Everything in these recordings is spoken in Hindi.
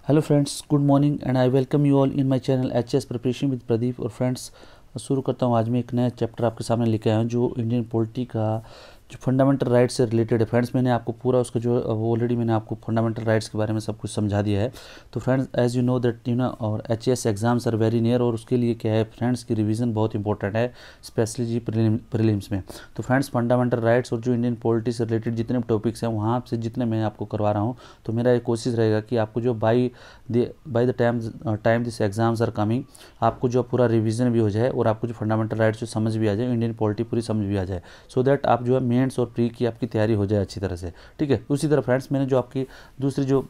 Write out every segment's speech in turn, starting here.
Hello friends, good morning and I welcome you all in my channel HS preparation with Pradeep. और फ्रेंड्स, शुरू करता हूँ। आज मैं एक नया चैप्टर आपके सामने लेके आया हूँ जो इंडियन पॉलिटी का जो फंडामेंटल राइट्स से रिलेटेड है। फ्रेंड्स, मैंने आपको पूरा उसका जो ऑलरेडी मैंने आपको फंडामेंटल राइट्स के बारे में सब कुछ समझा दिया है। तो friends, as you know that और HS exams are very near, और उसके लिए क्या है फ्रेंड्स की रिवीजन बहुत इंपॉर्टेंट है, स्पेशली जी प्रीलिम्स में। तो फ्रेंड्स, फंडामेंटल राइट्स और जो इंडियन पॉलिटी से रिलेटेड जितने टॉपिक्स हैं वहाँ से जितने मैं आपको करवा रहा हूँ, तो मेरा एक कोशिश रहेगा कि आपको जो by the time this exams are coming, आपको जो पूरा रिवीजन भी हो जाए और आपको जो फंडामेंटल राइट्स जो समझ भी आ जाए, इंडियन पॉलिटी पूरी समझ भी आ जाए, सो दैट आप जो है मेंस और प्री की आपकी तैयारी हो जाए अच्छी तरह से। ठीक है। उसी तरह फ्रेंड्स, मैंने जो आपकी दूसरी जो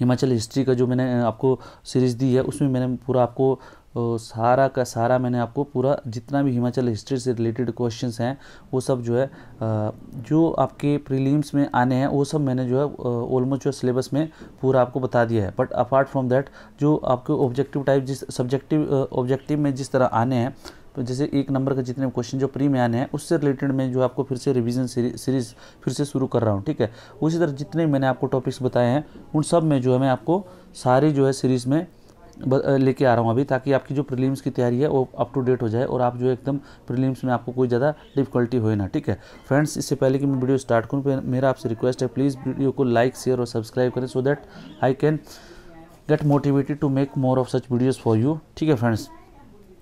हिमाचल हिस्ट्री का जो मैंने आपको सीरीज़ दी है, उसमें मैंने पूरा आपको सारा का सारा मैंने आपको पूरा जितना भी हिमाचल हिस्ट्री से रिलेटेड क्वेश्चंस हैं वो सब जो है जो आपके प्रीलिम्स में आने हैं वो सब मैंने जो है ऑलमोस्ट जो सिलेबस में पूरा आपको बता दिया है। बट अपार्ट फ्रॉम दैट, जो आपके ऑब्जेक्टिव टाइप जिस ऑब्जेक्टिव में जिस तरह आने हैं, तो जैसे एक नंबर के जितने क्वेश्चन जो प्री में आने हैं उससे रिलेटेड मैं जो आपको फिर से रिवीजन सीरीज़ फिर से शुरू कर रहा हूँ। ठीक है। उसी तरह जितने मैंने आपको टॉपिक्स बताए हैं उन सब में जो है मैं आपको सारी जो है सीरीज़ में लेके आ रहा हूँ अभी, ताकि आपकी जो प्रीलिम्स की तैयारी है वो अप टू डेट हो जाए और आप जो एकदम प्रीलिम्स में आपको कोई ज़्यादा डिफिकल्टी होए ना। ठीक है फ्रेंड्स, इससे पहले कि मैं वीडियो स्टार्ट करूँ, मेरा आपसे रिक्वेस्ट है, प्लीज़ वीडियो को लाइक, शेयर और सब्सक्राइब करें, so that I can get motivated to make more of such videos for you. ठीक है फ्रेंड्स,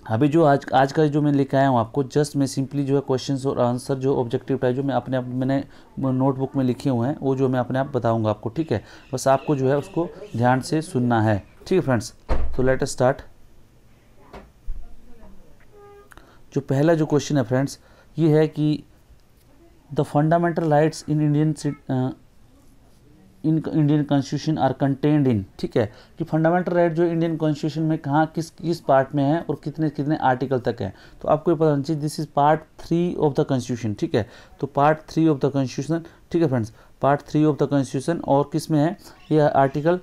अभी जो आज का जो मैं लेके आया हूँ आपको, जस्ट मैं सिंपली जो है क्वेश्चंस और आंसर जो ऑब्जेक्टिव टाइप जो मैं अपने आप मैंने नोटबुक में लिखे हुए हैं वो जो मैं अपने आप बताऊंगा आपको। ठीक है, बस आपको जो है उसको ध्यान से सुनना है। ठीक है फ्रेंड्स, तो लेट अस स्टार्ट। जो पहला जो क्वेश्चन है फ्रेंड्स, ये है कि the fundamental rights in Indian constitution are contained in. ठीक है, कि फंडामेंटल राइट जो इंडियन कॉन्स्टिट्यूशन में कहाँ किस पार्ट में है और कितने कितने आर्टिकल तक है, तो आपको ये पता होना चाहिए this is part 3 of the constitution. ठीक है, तो पार्ट 3 ऑफ द कॉन्स्टिट्यूशन। ठीक है friends, part 3 of the constitution, और किस में है ये आर्टिकल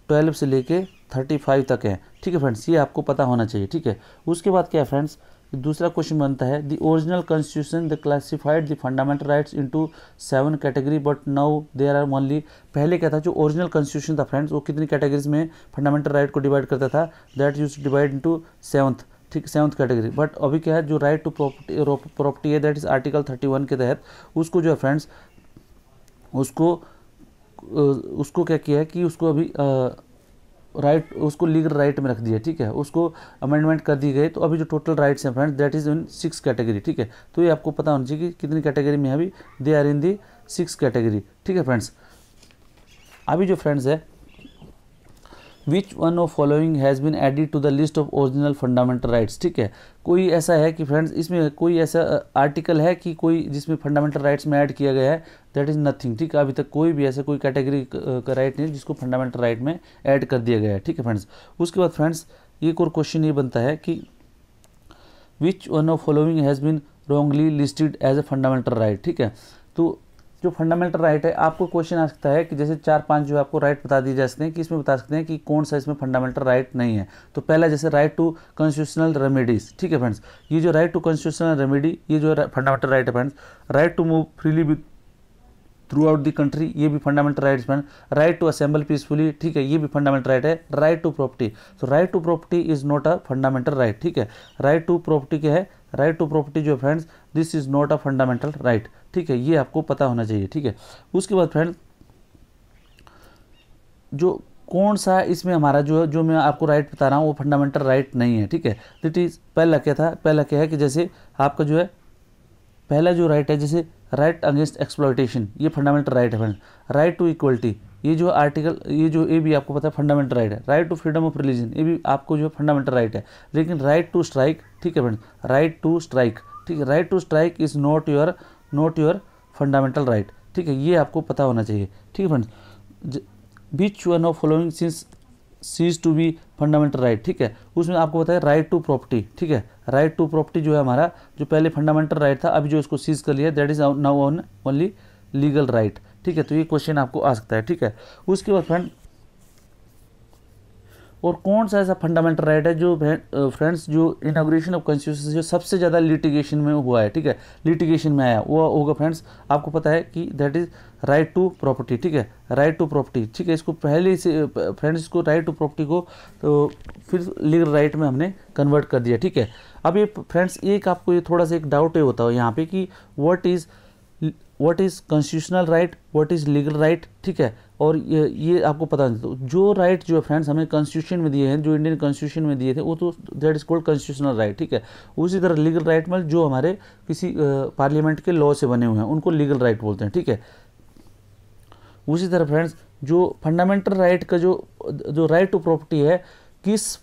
12 से लेके 35 तक है। ठीक है फ्रेंड्स, ये आपको पता होना चाहिए। ठीक है, उसके बाद क्या है फ्रेंड्स, दूसरा क्वेश्चन बनता है the original constitution the classified the fundamental rights into 7 category but now there are only. पहले क्या था, जो ओरिजिनल कॉन्स्टिट्यूशन था फ्रेंड्स, वो कितनी कैटेगरीज में फंडामेंटल राइट को डिवाइड करता था, that use divide into 7th। ठीक, 7th कैटेगरी। बट अभी क्या है, जो राइट टू प्रॉपर्टी है, दैट इज आर्टिकल 31 के तहत उसको जो है फ्रेंड्स उसको क्या किया है कि उसको अभी राइट उसको लीगल राइट में रख दिया। ठीक है, उसको अमेंडमेंट कर दी गई, तो अभी जो टोटल राइट्स हैं friends, that is in 6 category. ठीक है, तो ये आपको पता होना चाहिए कि कितनी कैटेगरी में अभी they are in the 6 category. ठीक है फ्रेंड्स, अभी जो फ्रेंड्स है, which one of following has been added to the list of original fundamental rights. ठीक है, कोई ऐसा है कि फ्रेंड्स इसमें कोई ऐसा आर्टिकल है कि कोई जिसमें फंडामेंटल राइट्स में ऐड किया गया है, दैट इज़ नथिंग। ठीक है, अभी तक कोई भी ऐसा कोई कैटेगरी का राइट नहीं जिसको फंडामेंटल राइट में ऐड कर दिया गया है। ठीक है फ्रेंड्स, उसके बाद फ्रेंड्स एक और क्वेश्चन ये बनता है कि which one of following has been wrongly listed as a fundamental right. ठीक है, तो जो फंडामेंटल राइट है, आपको क्वेश्चन आ सकता है कि जैसे 4-5 जो आपको राइट बता दिए जा सकते हैं कि इसमें बता सकते हैं कि कौन सा इसमें फंडामेंटल राइट नहीं है। तो पहला जैसे राइट टू कॉन्स्टिट्यूशनल रेमेडीज। ठीक है फ्रेंड्स, ये जो राइट टू कॉन्स्टिट्यूशनल रेमेडी, ये जो फंडामेंटल राइट है friends, right to move freely with throughout the country, ये भी fundamental rights friend. Right to assemble peacefully, ठीक है, ये भी फंडामेंटल राइट है। राइट टू प्रॉपर्टी, तो right to property is not a fundamental right. ठीक है, राइट टू प्रॉपर्टी क्या है, राइट टू प्रॉपर्टी जो friends, this is not a fundamental right. ठीक है, ये आपको पता होना चाहिए। ठीक है, उसके बाद फ्रेंड जो कौन सा इसमें हमारा जो मैं आपको राइट बता रहा हूँ वो फंडामेंटल राइट नहीं है। ठीक है, दैट इज पहला क्या था, पहला क्या है कि जैसे आपका जो है पहला जो राइट है, जैसे राइट अगेंस्ट एक्सप्लॉयटेशन, ये फंडामेंटल राइट है फ्रेंड। राइट टू इक्वलिटी, ये जो आर्टिकल ये भी आपको पता है फंडामेंटल राइट है। Right to freedom of religion, ये भी आपको जो फंडामेंटल राइट है। लेकिन राइट टू स्ट्राइक, ठीक है फ्रेंड, राइट टू स्ट्राइक, ठीक है, right to strike is not your fundamental right. ठीक है, ये आपको पता होना चाहिए। ठीक है friends, which one of following since cease to be fundamental right. ठीक है, उसमें आपको बताया राइट टू प्रॉपर्टी। ठीक है, राइट टू प्रॉपर्टी जो है हमारा जो पहले फंडामेंटल राइट था, अभी जो इसको सीज कर लिया, that is now only legal right. ठीक है, तो ये क्वेश्चन आपको आ सकता है। ठीक है, उसके बाद फ्रेंड और कौन सा ऐसा फंडामेंटल राइट है जो फ्रेंड्स जो इनॉग्रेशन ऑफ कॉन्स्टिट्यूशन जो सबसे ज़्यादा लिटिगेशन में हुआ है, ठीक है, लिटिगेशन में आया, वो होगा फ्रेंड्स आपको पता है कि that is right to property, ठीक है, राइट टू प्रॉपर्टी, ठीक है। इसको पहले से फ्रेंड्स इसको राइट टू प्रॉपर्टी को तो फिर लीगल राइट में हमने कन्वर्ट कर दिया, ठीक है। अब ये फ्रेंड्स एक आपको ये थोड़ा सा एक डाउट ये होता है यहाँ पे कि what is constitutional right, what is legal right, ठीक है। और ये आपको पता नहीं, तो जो राइट जो है फ्रेंड्स हमें कॉन्स्टिट्यूशन में दिए हैं, जो इंडियन कॉन्स्टिट्यूशन में दिए थे, वो तो that is called constitutional right, ठीक है। उसी तरह लीगल राइट में जो हमारे किसी पार्लियामेंट के लॉ से बने हुए हैं उनको लीगल राइट बोलते हैं, ठीक है। उसी तरह फ्रेंड्स जो फंडामेंटल राइट का जो राइट टू प्रॉपर्टी है, किस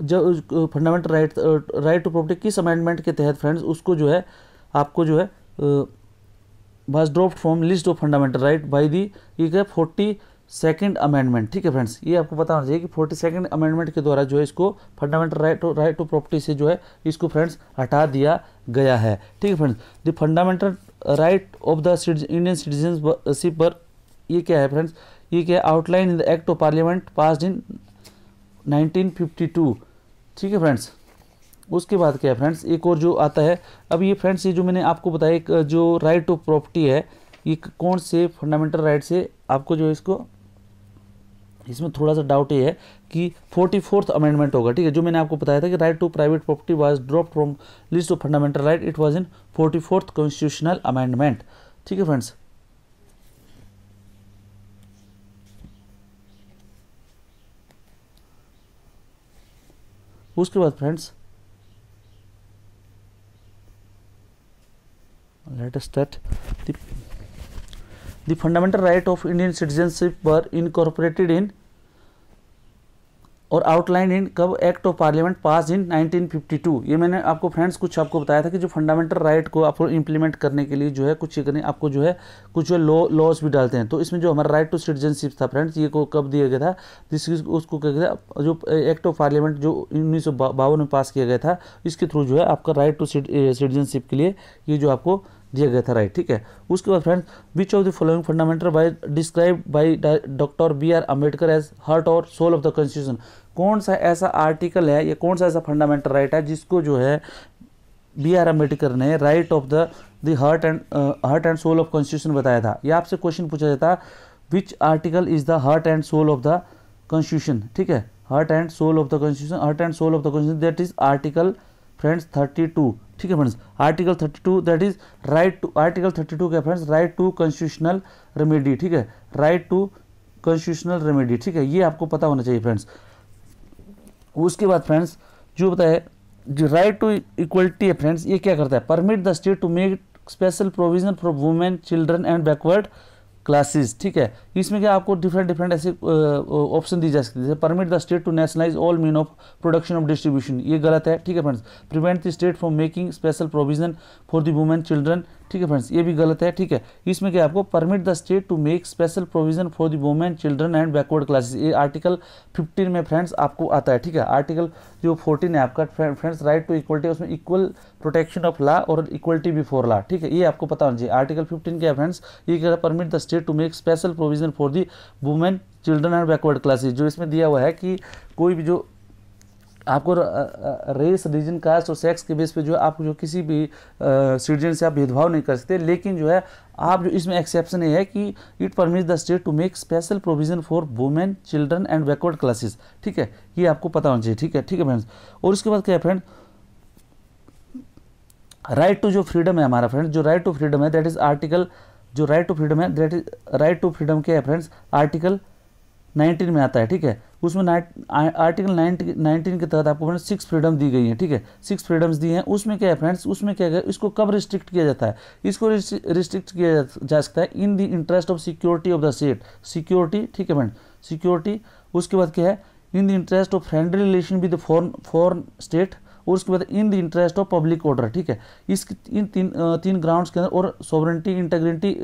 जो फंडामेंटल राइट टू प्रॉपर्टी किस अमेंडमेंट के तहत फ्रेंड्स उसको जो है आपको जो है was dropped from list of fundamental right by the ये क्या 42nd अमेंडमेंट, ठीक है फ्रेंड्स। ये आपको पता होना चाहिए कि 42nd अमेंडमेंट के द्वारा जो है इसको फंडामेंटल राइट टू प्रॉपर्टी से जो है इसको फ्रेंड्स हटा दिया गया है, ठीक है friends. The fundamental right of the Indian citizenship पर ये क्या है फ्रेंड्स, ये क्या है outline in the act of parliament passed in 1952, ठीक है फ्रेंड्स। उसके बाद क्या है फ्रेंड्स एक और जो आता है, अब ये फ्रेंड्स ये जो मैंने आपको बताया एक जो राइट टू प्रॉपर्टी है ये कौन से फंडामेंटल राइट से आपको जो इसको इसमें थोड़ा सा डाउट ये है कि 44th अमेंडमेंट होगा, ठीक है। जो मैंने आपको बताया था कि right to private property was dropped from list of fundamental right, it was in 44th constitutional amendment, ठीक है फ्रेंड्स। उसके बाद friends let us start the fundamental right of Indian citizenship were incorporated in और आउटलाइन इन कब एक्ट ऑफ पार्लियामेंट पास इन 1952। ये मैंने आपको फ्रेंड्स कुछ आपको बताया था कि जो फंडामेंटल राइट को आपको इंप्लीमेंट करने के लिए जो है कुछ करने आपको जो है कुछ लॉज भी डालते हैं। तो इसमें जो हमारा राइट टू सिटीजनशिप था फ्रेंड्स ये को कब दिया गया था, उसको क्या गया था जो एक्ट ऑफ पार्लियामेंट जो 1952 में पास किया गया था, इसके थ्रू जो है आपका राइट टू सिटीजनशिप के लिए ये जो आपको दिया गया था राइट, ठीक है। उसके बाद friends which of the following fundamental by describe by doctor B.R. Ambedkar as heart और सोल ऑफ द कॉन्स्टिट्यूशन, कौन सा ऐसा आर्टिकल है या कौन सा ऐसा फंडामेंटल राइट है जिसको जो है B.R. अम्बेडकर ने right of the heart and soul of constitution बताया था। ये आपसे क्वेश्चन पूछा जाता which article is the heart and soul of the constitution, ठीक है, heart and soul of the constitution, heart and soul of the constitution that is article friends 32, ठीक है friends. Article 32 that is right to article 32 क्या friends right to constitutional remedy, ठीक है, राइट टू कॉन्स्टिट्यूशनल रेमेडी, ठीक है। ये आपको पता होना चाहिए फ्रेंड्स। उसके बाद फ्रेंड्स जो बताए जो राइट टू इक्वलिटी है फ्रेंड्स ये क्या करता है, permit the state to make special provision for women children and backward classes, ठीक है। इसमें क्या आपको डिफरेंट ऐसे ऑप्शन दी जा सकती है, जैसे permit the state to nationalise all mean of production of distribution, ये गलत है, ठीक है friends. Prevent the state from making special provision for the women children, ठीक है फ्रेंड्स, ये भी गलत है, ठीक है। इसमें क्या आपको permit the state to make special provision for the women children and backward classes, ये आर्टिकल 15 में फ्रेंड्स आपको आता है, ठीक है। आर्टिकल जो 14 है आपका फ्रेंड्स राइट टू इक्वलिटी, उसमें इक्वल प्रोटेक्शन ऑफ लॉ और इक्वलिटी बिफोर लॉ, ठीक है, ये आपको पता होना चाहिए। आर्टिकल 15 क्या है फ्रेंड्स, ये क्या है permit the state to make special provision for the women children and backward classes. जो इसमें दिया हुआ है कि कोई भी जो आपको रेस रीजन कास्ट और सेक्स के बेस पे जो आप जो किसी भी सिटीजन से आप भेदभाव नहीं कर सकते, लेकिन जो है आप जो इसमें एक्सेप्शन है कि it permit the state to make special provision for women children and backward classes, ठीक है, ये आपको पता होना चाहिए, ठीक है फ्रेंड्स। और उसके बाद क्या है फ्रेंड राइट टू जो फ्रीडम है हमारा फ्रेंड, जो राइट टू फ्रीडम है दैट इज आर्टिकल जो राइट टू फ्रीडम है that is right to freedom क्या है फ्रेंड्स आर्टिकल 19 में आता है, ठीक है। उसमें आर्टिकल 19 के तहत आपको फ्रेंड्स 6 फ्रीडम दी गई है, ठीक है, 6 फ्रीडम्स दी हैं। उसमें क्या है फ्रेंड्स, उसमें क्या है, इसको कब रिस्ट्रिक्ट किया जाता है, इसको रिस्ट्रिक्ट किया जा सकता है in the interest of security of the state, security, ठीक है फ्रेंड, सिक्योरिटी। उसके बाद क्या है in the interest of friendly relation with foreign state, और उसके बाद in the interest of public order, ठीक है। इन तीन ग्राउंड्स के अंदर और सॉवरेंटी इंटीग्रिटी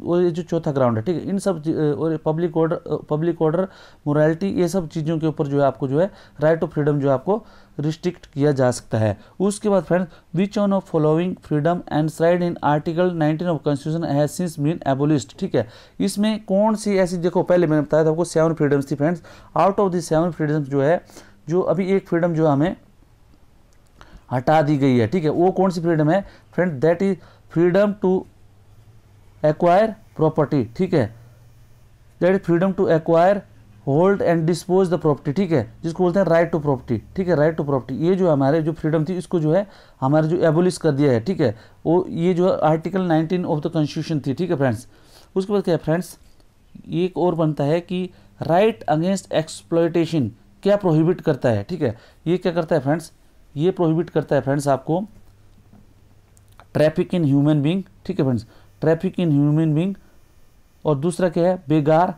और ये जो चौथा ग्राउंड है, ठीक है, इन सब और पब्लिक ऑर्डर मोरालिटी, ये सब चीज़ों के ऊपर जो है आपको जो है राइट ऑफ फ्रीडम जो है आपको रिस्ट्रिक्ट किया जा सकता है। उसके बाद friends, which one of following freedom एंड साइड in article 19 of constitution has since been abolished. ठीक है, इसमें कौन सी ऐसी, देखो पहले मैंने बताया था आपको 7 फ्रीडम्स थी friends. Out of the 7 freedoms जो है, जो अभी एक फ्रीडम जो हमें हटा दी गई है, ठीक है, वो कौन सी फ्रीडम है friend? That is freedom to acquire property. ठीक है, that is freedom to acquire, hold and dispose the property. ठीक है, जिसको बोलते हैं राइट टू प्रॉपर्टी। ठीक है, राइट टू प्रॉपर्टी, ये जो हमारे जो फ्रीडम थी इसको जो है हमारे जो एबोलिश कर दिया है। ठीक है, वो ये जो आर्टिकल 19 ऑफ द कॉन्स्टिट्यूशन थी। ठीक है फ्रेंड्स, उसके बाद क्या है फ्रेंड्स, एक और बनता है कि राइट अगेंस्ट एक्सप्लॉयटेशन क्या प्रोहिबिट करता है। ठीक है, ये क्या करता है फ्रेंड्स, ये प्रोहिबिट करता है फ्रेंड्स आपको ट्रैफिक इन ह्यूमन बींग। ठीक है friends, traffic in human being. और दूसरा क्या है, बेगार।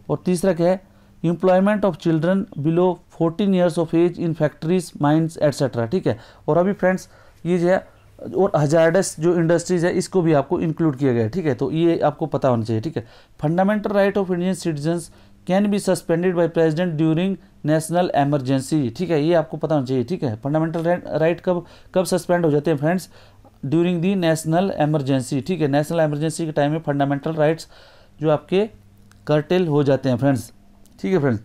और तीसरा क्या है, employment of children below 14 years of age in factories, mines etcetera. ठीक है, और अभी फ्रेंड्स ये जो है, और हजार्डस जो इंडस्ट्रीज है इसको भी आपको इंक्लूड किया गया है। ठीक है, तो ये आपको पता होना चाहिए। ठीक है, fundamental right of Indian citizens can be suspended by president during national emergency. ठीक है, ये आपको पता होना चाहिए। ठीक है, फंडामेंटल राइट कब सस्पेंड हो जाते हैं friends? During the national emergency. ठीक है, नेशनल एमरजेंसी के टाइम में फंडामेंटल राइट्स जो आपके कर्टेल हो जाते हैं फ्रेंड्स। ठीक है फ्रेंड्स,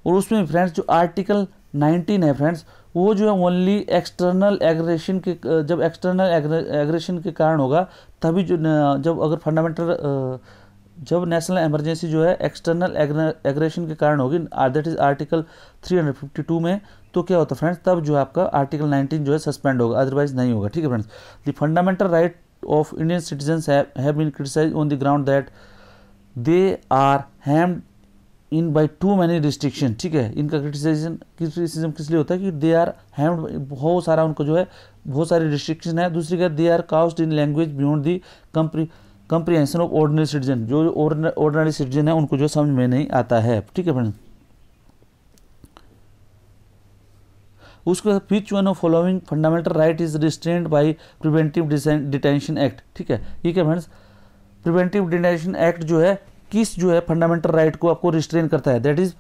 और उसमें फ्रेंड्स जो आर्टिकल 19 है फ्रेंड्स, वो जो है ओनली एक्सटर्नल एग्रेशन के, जब एक्सटर्नल एग्रेशन के कारण होगा तभी जो, जब अगर फंडामेंटल, जब नेशनल इमरजेंसी जो है एक्सटर्नल एग्रेशन के कारण होगी, दैट इज आर्टिकल 352 में, तो क्या होता है फ्रेंड्स, तब जो आपका आर्टिकल 19 जो है सस्पेंड होगा, अदरवाइज नहीं होगा। ठीक है friends, the fundamental right of Indian citizens have been criticised on the ground that they are hemmed in by too many restriction. ठीक है, इनका क्रिटिसिज्म किस लिए होता है कि दे आर हैम्ड, बहुत सारा उनको जो है बहुत सारी रिस्ट्रिक्शन है। दूसरी क्या, they are couched in language beyond the comprehension of ordinary citizen, जो ऑर्डिनरी सिटीजन है उनको जो समझ में नहीं आता है। ठीक है फ्रेंड्स, उसके बाद which one of following fundamental right is restrained by preventive detention act. ठीक है, ये क्या फ्रेंड्स, प्रिवेंटिव डिटेंशन एक्ट जो है किस जो है फंडामेंटल राइट को आपको रिस्ट्रेन करता है? That is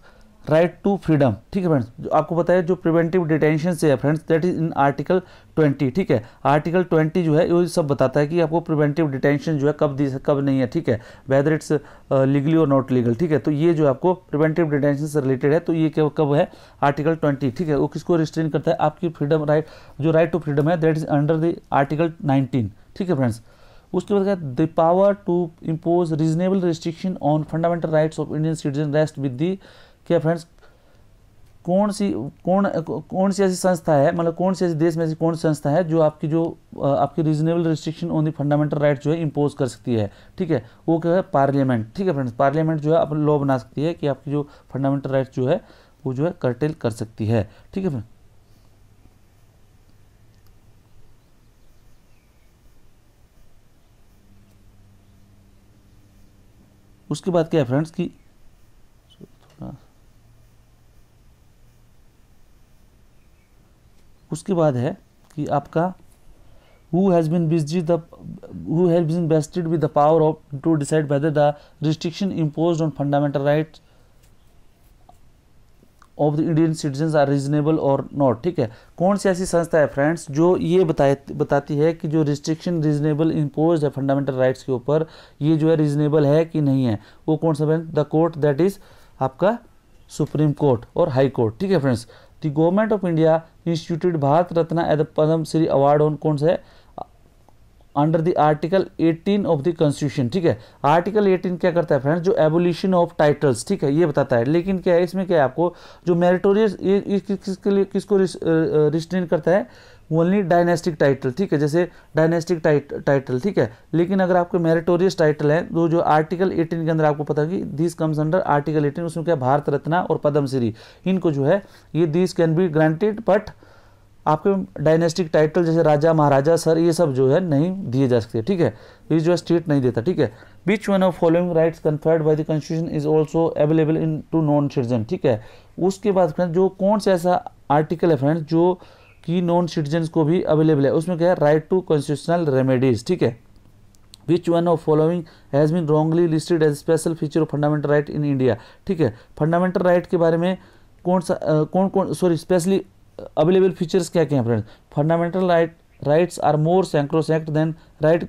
right to freedom. ठीक है फ्रेंड्स, जो आपको पता है जो प्रिवेंटिव डिटेंशन से है friends, that is in article 20। ठीक है, आर्टिकल 20 जो है वो सब बताता है कि आपको प्रिवेंटिव डिटेंशन जो है कब दी कब नहीं है। ठीक है, वेदर इट्स लीगली और नॉट लीगल। ठीक है, तो ये जो आपको प्रिवेंटिव डिटेंशन से रिलेटेड है, तो ये क्या कब है? आर्टिकल 20। ठीक है, वो किसको रिस्ट्रेन करता है? आपकी फ्रीडम राइट, जो राइट टू फ्रीडम है, that is under the article 19। ठीक है फ्रेंड्स, उसके बाद the power to impose reasonable restriction on fundamental rights of Indian citizen rest with the, क्या फ्रेंड्स, कौन सी ऐसी संस्था है, मतलब कौन सी ऐसी देश में ऐसी कौन सी संस्था है जो आपकी reasonable restriction on the fundamental right जो है इम्पोज कर सकती है? ठीक है, वो क्या है? पार्लियामेंट। ठीक है फ्रेंड्स, पार्लियामेंट जो है अपना लॉ बना सकती है कि आपकी जो फंडामेंटल राइट जो है वो जो है कर्टेल कर सकती है। ठीक है फ्रेंड्स, उसके बाद क्या है फ्रेंड्स कि उसके बाद है कि आपका who has been vested with the power of to decide whether the restriction imposed on fundamental rights of the Indian citizens are reasonable और नॉट। ठीक है, कौन सी ऐसी संस्था है फ्रेंड्स जो ये बताती है कि जो रिस्ट्रिक्शन रीजनेबल इम्पोज है फंडामेंटल राइट्स के ऊपर, ये जो है रीजनेबल है कि नहीं है? वो कौन सा friend? The court, that is आपका सुप्रीम कोर्ट और हाई कोर्ट। ठीक है friends, the government of India instituted Bharat Ratna as the Padma Shri award on कौन सा है? Under the article 18 of the constitution. ठीक है, आर्टिकल 18 क्या करता है फ्रेंड्स? जो एबोलिशन ऑफ टाइटल्स, ठीक है, ये बताता है। लेकिन क्या है इसमें, क्या है आपको जो मेरिटोरियस, ये किसके लिए, किसको रिस्ट्रेन करता है? Only dynastic title. ठीक है, जैसे डायनेस्टिक टाइटल। ठीक है, लेकिन अगर आपके मेरिटोरियस टाइटल है तो जो आर्टिकल 18 के अंदर आपको पता है कि दिस कम्स अंडर आर्टिकल 18, उसमें क्या भारत रत्न और पद्मश्री, इनको जो है ये this can be granted, but आपके डायनेस्टिक टाइटल जैसे राजा महाराजा सर ये सब जो है नहीं दिए जा सकते। ठीक है, ये जो है स्टेट नहीं देता। ठीक है, which one of following rights conferred by the constitution is also available in to non citizen. ठीक है, उसके बाद फ्रेंड्स जो कौन सा ऐसा आर्टिकल है फ्रेंड्स जो कि नॉन सिटीजन को भी अवेलेबल है? उसमें क्या है? Right to constitutional remedies. ठीक है, which one of following has been wrongly listed as special feature of fundamental right in India. ठीक है, फंडामेंटल राइट के बारे में स्पेशली अवेलेबल फीचर्स क्या क्या हैं friends? Fundamental rights are more sacrosanct than right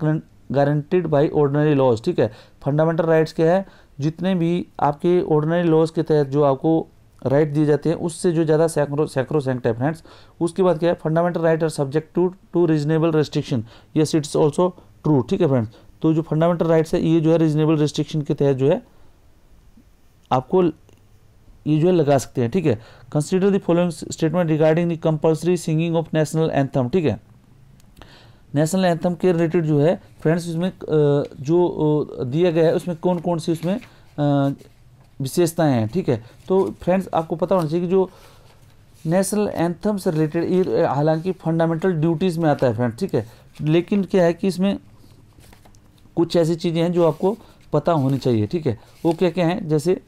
guaranteed by ordinary laws. ठीक है, फंडामेंटल राइट्स क्या है? जितने भी आपके ऑर्डिनरी लॉज के तहत जो आपको राइट दिए जाते हैं उससे जो ज़्यादा सैक्रोसैंक्ट है फ्रेंड्स। उसके बाद क्या है? Fundamental right are subject to reasonable restriction, yes it's also true. ठीक है फ्रेंड्स, तो जो फंडामेंटल राइट्स है ये जो है रीजनेबल रेस्ट्रिक्शन के तहत जो है आपको ये जो है लगा सकते हैं। ठीक है, consider the following statement regarding the compulsory singing of national anthem. ठीक है, नेशनल एंथम के रिलेटेड जो है फ्रेंड्स उसमें जो दिया गया है उसमें कौन कौन सी उसमें विशेषताएं हैं। ठीक है, तो फ्रेंड्स आपको पता होना चाहिए कि जो नेशनल एंथम से रिलेटेड ये हालांकि फंडामेंटल ड्यूटीज़ में आता है फ्रेंड्स। ठीक है, लेकिन क्या है कि इसमें कुछ ऐसी चीज़ें हैं जो आपको पता होनी चाहिए। ठीक है, वो क्या क्या हैं? जैसे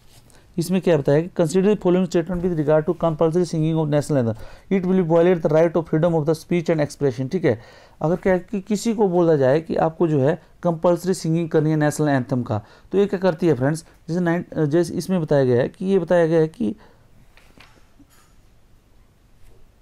इसमें क्या बताया कि consider following statement with regard to compulsory singing of national anthem, it will violate the right of freedom of the speech and expression. ठीक है, अगर क्या है कि किसी को बोला जाए कि आपको जो है कंपल्सरी सिंगिंग करनी है नेशनल एंथम का, तो ये क्या करती है फ्रेंड्स? जैसे इसमें बताया गया है कि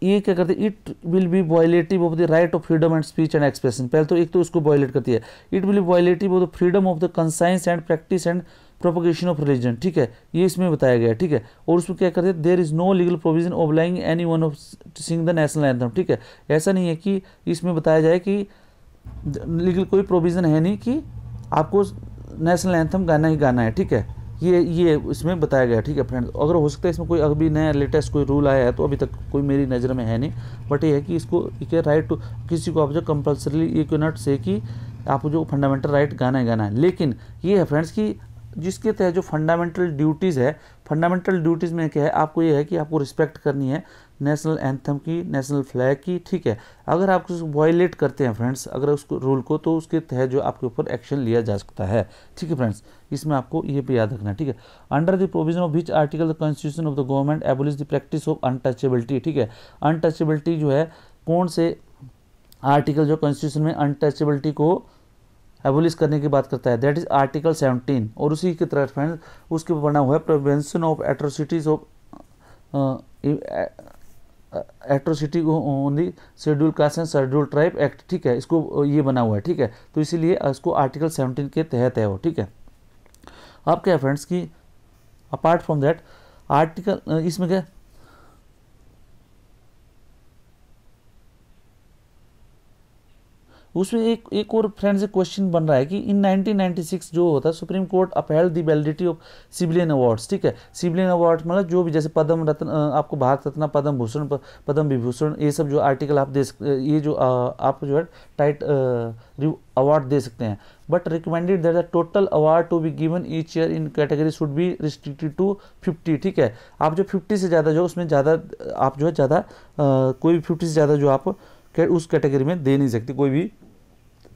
ये क्या करती है? It will be violative of the right of freedom and speech and expression. पहले तो एक तो उसको वायलेट करती है, it will be violative of the freedom of the conscience and practice and propagation of religion. ठीक है, ये इसमें बताया गया है। ठीक है, और उसमें क्या करते हैं? There is no legal provision obliging any one of sing the national anthem. ठीक है, ऐसा नहीं है कि इसमें बताया जाए कि लीगल कोई प्रोविजन है नहीं कि आपको नेशनल एंथम गाना ही गाना है। ठीक है, ये इसमें बताया गया। ठीक है फ्रेंड्स, अगर हो सकता है इसमें कोई अभी नया लेटेस्ट कोई रूल आया है तो अभी तक कोई मेरी नज़र में है नहीं, बट ये है कि इसको राइट टू किसी को आप जो कंपल्सरी ये क्यों नॉट से कि आपको जो फंडामेंटल राइट गाना है। लेकिन ये है फ्रेंड्स कि जिसके तहत जो फंडामेंटल ड्यूटीज़ है, फंडामेंटल ड्यूटीज़ में क्या है? आपको ये है कि आपको रिस्पेक्ट करनी है नेशनल एंथम की, नेशनल फ्लैग की। ठीक है, अगर आप उसको वायलेट करते हैं फ्रेंड्स, अगर उसको रूल को, तो उसके तहत जो आपके ऊपर एक्शन लिया जा सकता है। ठीक है फ्रेंड्स, इसमें आपको ये भी याद रखना है। ठीक है, under the provision of which article the constitution of the government abolish the practice of untouchability. ठीक है, अनटचेबिलिटी जो है कौन से आर्टिकल जो कॉन्स्टिट्यूशन में अनटचेबिलिटी को एबोलिश करने की बात करता है? That is article 17। और उसी की तरह फ्रेंड्स उसके बना हुआ है prevention of atrocities of atrocity on the schedule caste and schedule tribe act. ठीक है, इसको ये बना हुआ है। ठीक है, तो इसीलिए इसको आर्टिकल 17 के तहत है वो। ठीक है, अब क्या है फ्रेंड्स कि अपार्ट फ्रॉम दैट आर्टिकल इसमें क्या उसमें एक और फ्रेंड्स एक क्वेश्चन बन रहा है कि इन 1996 जो होता है supreme court upheld the validity of civilian awards. ठीक है, सिविलियन अवार्ड मतलब जो भी जैसे पद्म रत्न, आपको भारत रत्न, पद्म भूषण, पद्म विभूषण, ये सब जो आर्टिकल आप दे सकते, ये जो आप जो है टाइट अवार्ड दे सकते हैं। But recommended that the total award to be given each year in category should be restricted to 50। ठीक है, आप जो 50 से ज़्यादा जो उसमें ज़्यादा आप जो है ज़्यादा कोई भी 50 से ज़्यादा जो आप उस कैटेगरी में दे नहीं सकते कोई भी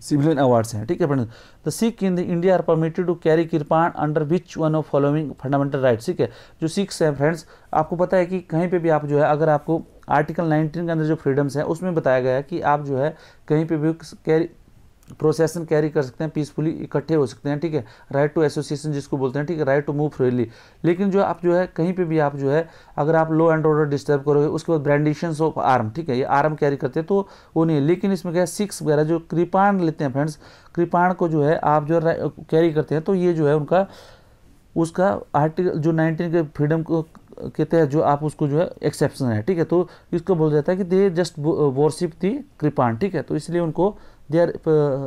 सिविलियन अवार्ड्स हैं। ठीक है friends, the Sikh in the India are permitted to carry kirpan under which one of following fundamental rights. ठीक है, जो सिख्स हैं फ्रेंड्स, आपको पता है कि कहीं पे भी आप जो है अगर आपको आर्टिकल 19 के अंदर जो फ्रीडम्स हैं उसमें बताया गया है कि आप जो है कहीं पे भी कैरी प्रोसेसन कैरी कर सकते हैं, पीसफुली इकट्ठे हो सकते हैं। ठीक है, राइट टू एसोसिएशन जिसको बोलते हैं। ठीक है, राइट टू मूव फ्रीली। लेकिन जो आप जो है कहीं पे भी आप जो है अगर आप लॉ एंड ऑर्डर डिस्टर्ब करोगे, उसके बाद ब्रांडिशंस ऑफ आर्म, ठीक है, ये आर्म कैरी करते हैं तो वो नहीं है। लेकिन इसमें क्या है, सिक्स वगैरह जो कृपाण लेते हैं फ्रेंड्स, कृपाण को जो है आप जो कैरी करते हैं तो ये जो है उनका उसका आर्टिकल जो 19 के फ्रीडम को के तहत जो आप उसको जो है एक्सेप्शन है। ठीक है, तो इसको बोला जाता है कि दे जस्ट वर्शिप दी कृपाण। ठीक है, तो इसलिए उनको they are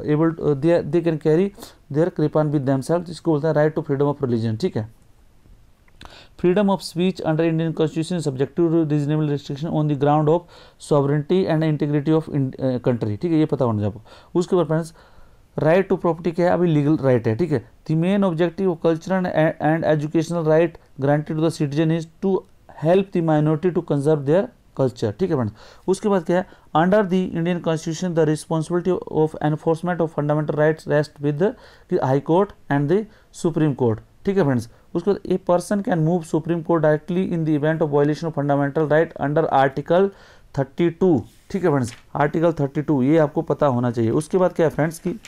able they can carry their kirpan with themselves, इसको बोलता है right to freedom of religion. ठीक है, freedom of speech under Indian constitution subject to reasonable restriction on the ground of sovereignty and integrity of country. ठीक है, ये पता होना चाहिए। उसके बाद फ्रेंड्स राइट टू प्रॉपर्टी क्या है, अभी लीगल राइट है। ठीक है, the main objective of cultural and educational right granted to the citizen is to help the minority to conserve their culture. ठीक है फ्रेंड्स, उसके बाद क्या है, under the Indian constitution the responsibility of enforcement of fundamental rights rest with the high court and the supreme court. ठीक है फ्रेंड्स, उसके बाद a person can move supreme court directly in the event of violation of fundamental right under article 32। ठीक है फ्रेंड्स, आर्टिकल 32 ये आपको पता होना चाहिए। उसके बाद क्या है फ्रेंड्स की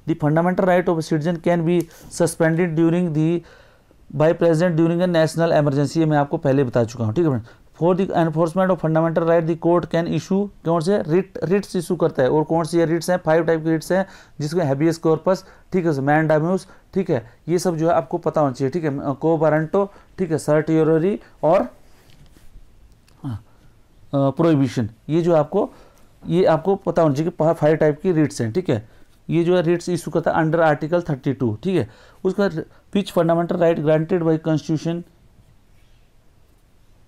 the fundamental right of a citizen can be suspended during the by president during a national emergency, ये मैं आपको पहले बता चुका हूँ, ठीक है friend. For the enforcement of fundamental right the court can issue, कौन से रिट्स इशू करता है, और कौन सी रिट्स हैं, 5 टाइप की रिट्स हैं, जिसको हैबियस कॉर्पस, ठीक है, मैंडाम्यूस, ठीक है, ये सब जो है आपको पता होना चाहिए, ठीक है, को वारंटो, ठीक है, सर्टियोरी और प्रोहिबिशन, ये जो आपको पता होना चाहिए कि 5 टाइप की रिट्स हैं, ठीक है। ये जो है रिट्स इशू करता है अंडर आर्टिकल 32, ठीक है। उसके बाद which fundamental right granted by constitution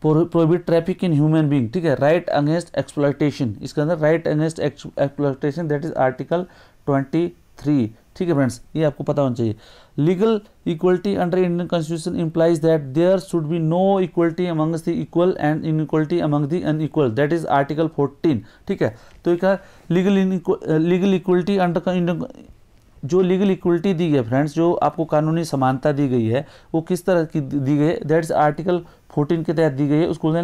prohibit traffic in human being, ठीक है, राइट अगेंस्ट एक्सप्लॉयटेशन, इसके अंदर right against exploitation, that is article 23, ठीक है फ्रेंड्स, ये आपको पता होना चाहिए। Legal equality under Indian constitution implies that there should be no equality amongst the equal and inequality among the unequal, that is article 14, ठीक है। तो एक लीगल इक्वलिटी अंडर इंडियन, जो लीगल इक्वलिटी दी गई है फ्रेंड्स, जो आपको कानूनी समानता दी गई है, वो किस तरह की दी गई है, दैट इज आर्टिकल 14 के तहत दी गई है। उसको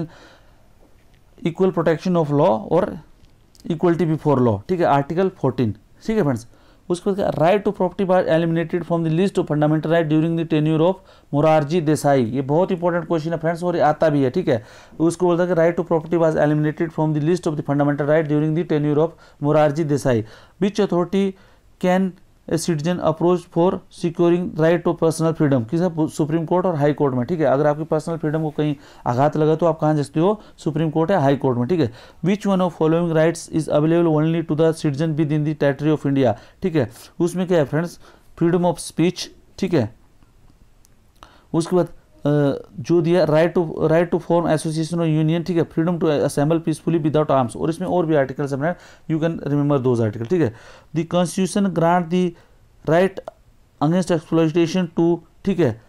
इक्वल प्रोटेक्शन ऑफ लॉ और इक्वलिटी बिफोर लॉ, ठीक है, आर्टिकल 14, ठीक है फ्रेंड्स। उसके बाद right to property was eliminated from the list of fundamental right during the tenure of Morarji Desai, ये बहुत इंपॉर्टेंट क्वेश्चन है फ्रेंड्स, और ये आता भी है, ठीक है। उसको बोलता है कि right to property was eliminated from the list of the fundamental right during the tenure of Morarji Desai, which authority can a citizen approach for securing right to personal freedom, किसी सुप्रीम कोर्ट और हाई कोर्ट में, ठीक है। अगर आपकी पर्सनल फ्रीडम को कहीं आघात लगा तो आप कहाँ जा सकते हो, सुप्रीम कोर्ट या हाई कोर्ट में, ठीक है। Which one of following rights is available only to the citizen within the territory of India, ठीक है। उसमें क्या है फ्रेंड्स, फ्रीडम ऑफ स्पीच, ठीक है। उसके बाद जो दिया राइट टू फॉर्म एसोसिएशन और यूनियन, ठीक है, freedom to assemble peacefully without arms, और इसमें और भी आर्टिकल्स हैं, you can remember those article, ठीक है। The constitution grant the right against exploitation to, ठीक है,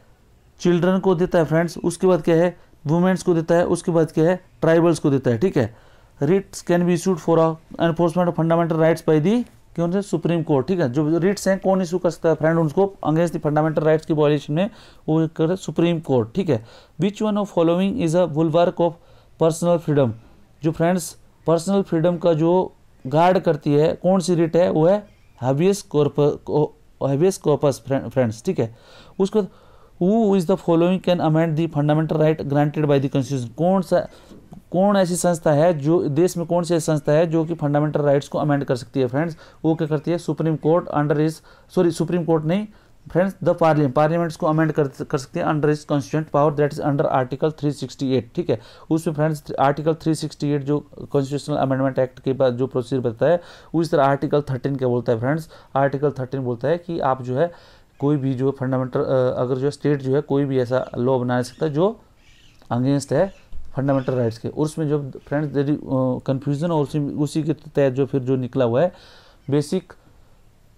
चिल्ड्रन को देता है फ्रेंड्स। उसके बाद क्या है, वुमेन्स को देता है। उसके बाद क्या है, ट्राइबल्स को देता है, ठीक है। Writs can be issued for enforcement of fundamental rights by the, कौन से, सुप्रीम कोर्ट, ठीक है। जो रिट्स हैं कौन इशू कर सकता है फ्रेंड, उनको अगेंस्ट द फंडामेंटल राइट्स की वायलेशन में, वो कर सुप्रीम कोर्ट, ठीक है। Which one of following is a bulwark of personal freedom, जो फ्रेंड्स पर्सनल फ्रीडम का जो गार्ड करती है, कौन सी रिट है, वो है हैबियस कॉर्पस फ्रेंड्स, ठीक है। उसके बाद who is the following can amend the fundamental right granted bye the constitution, कौन ऐसी संस्था है जो देश में, कौन सी ऐसी संस्था है जो कि फंडामेंटल राइट्स को अमेंड कर सकती है फ्रेंड्स, वो क्या करती है, supreme court under is, sorry supreme court नहीं फ्रेंड्स, द पार्लियामेंट्स को अमेंड कर सकते हैं under is constituent power, that is under article 368, ठीक है। उसमें फ्रेंड्स आर्टिकल 368 जो कॉन्स्टिट्यूशनल अमेंडमेंट एक्ट के बाद जो प्रोसीजर बताता है, उस तरह आर्टिकल 13 क्या बोलता है फ्रेंड्स, आर्टिकल 13 बोलता है कि आप जो है कोई भी जो फंडामेंटल, अगर जो स्टेट जो है कोई भी ऐसा लॉ बना सकता है जो अगेंस्ट है फंडामेंटल राइट्स के। और उसमें जो फ्रेंड्स देरी कन्फ्यूजन, और उसी के तहत जो फिर जो निकला हुआ है basic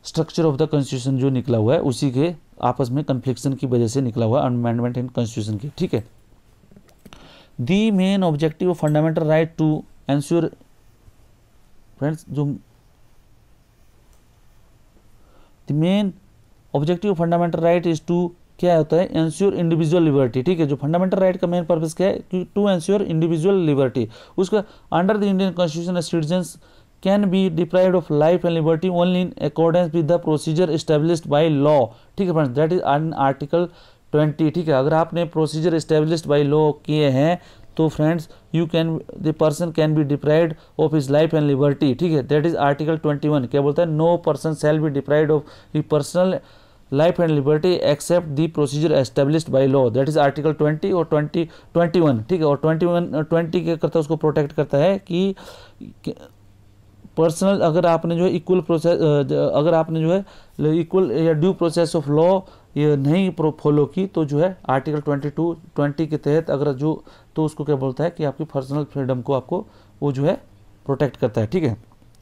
structure of the constitution जो निकला हुआ है, उसी के आपस में कन्फ्लिक्शन की वजह से निकला हुआ अमेंडमेंट इन कॉन्स्टिट्यूशन की, ठीक है। The main objective of fundamental right to ensure friends, जो the main objective of fundamental right is to, क्या होता है, एंश्योर इंडिविजुअल लिबर्टी, ठीक है। जो फंडामेंटल राइट का मेन पर्पस क्या है, टू एंश्योर इंडिविजुअल लिबर्टी। उसका under the Indian constitution citizens can be deprived of life and liberty only in accordance with the procedure established by law, ठीक है फ्रेंड्स, दैट इज आर्टिकल 20, ठीक है। अगर आपने प्रोसीजर एस्टेब्लिश्ड बाय लॉ किए हैं तो friends the person can be deprived of his life and liberty, ठीक है, दैट इज आर्टिकल 21, क्या बोलता है, no person shall be deprived of his personal life and liberty except the procedure established by law, that is article 20 और 21, ठीक है। और 20 क्या करता है, उसको प्रोटेक्ट करता है कि पर्सनल, अगर आपने जो है इक्वल प्रोसेस, अगर आपने जो है इक्वल या ड्यू प्रोसेस ऑफ लॉ ये नहीं फॉलो की, तो जो है आर्टिकल 20 के तहत अगर जो, तो उसको क्या बोलता है कि आपकी पर्सनल फ्रीडम को आपको वो जो है प्रोटेक्ट करता है, ठीक है।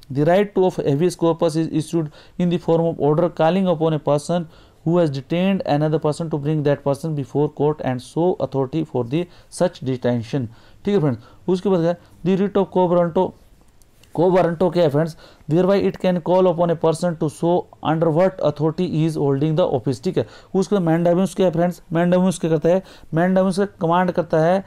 The right to of habeas corpus is issued in the form of order calling upon a person who has detained another person to bring that person before court and show authority for the such detention, ठीक है फ्रेंड्स। उसके बाद the writ of quo warranto क्या है friends, thereby it can call upon a person to show under what authority he is holding the office, ठीक है। उसके बाद mandamus क्या है फ्रेंड्स, mandamus क्या करता है, mandamus का कमांड करता है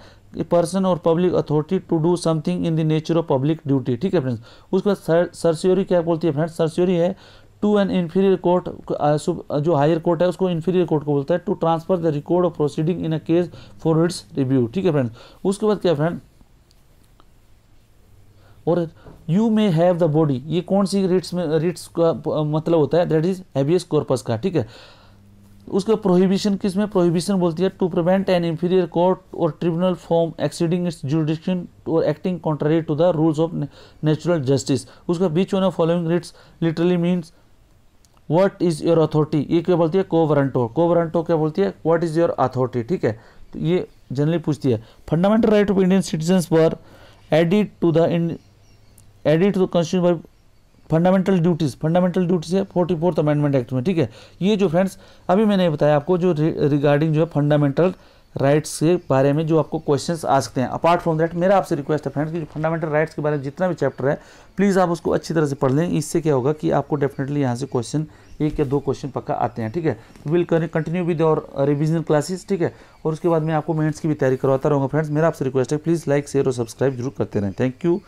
पर्सन और public authority to do something in the nature of public duty, ठीक है फ्रेंड्स। उसके बाद सर्सियोरी क्या बोलती है फ्रेंड्स, सर्सियोरी है टू एन इन्फीरियर कोर्ट, जो हायर कोर्ट है उसको इन्फीरियर कोर्ट को बोलता है, to transfer the record of proceeding in a case for its review. ठीक है फ्रेंड्स, उसके बाद क्या फ्रेंड, और you may have the body, ये कौन सी रिट्स में, रिट्स का मतलब होता है दैट इज हैबियस कॉर्पस का। ठीक है, उसका प्रोहिबिशन किस में, प्रोहिबिशन बोलती है to prevent an inferior court और tribunal from exceeding its jurisdiction और acting contrary to the rules of natural justice. उसका which one of following writs literally means what is your authority, ये क्या बोलती है, को वारंटो। को वारंटो क्या बोलती है, व्हाट इज योर अथॉरिटी। ठीक है, तो ये जनरली पूछती है। Fundamental right of Indian citizens were added to the constitution by fundamental duties. Fundamental duties है 44th अमेंडमेंट एक्ट में। ठीक है, ये जो फ्रेंड्स अभी मैंने बताया आपको जो रिगार्डिंग जो है फंडामेंटल राइट्स के बारे में जो आपको क्वेश्चंस आ सकते हैं। अपार्ट फ्रॉम दैट मेरा आपसे रिक्वेस्ट है फ्रेंड्स कि जो फंडामेंटल राइट्स के बारे में जितना भी चैप्टर है प्लीज़ आप उसको अच्छी तरह से पढ़ लें। इससे क्या होगा कि आपको डेफिनेटली यहाँ से क्वेश्चन 1 या 2 क्वेश्चन पक्का आते हैं। ठीक है, विल कंटिन्यू विद और रिविजनल क्लासेस। ठीक है, और उसके बाद मैं आपको मेंस की भी तैयारी करवाता रहूँगा फ्रेंड्स। मेरा आपसे रिक्वेस्ट है प्लीज़ लाइक शेयर और सब्सक्राइब जरूर करते रहें। Thank you.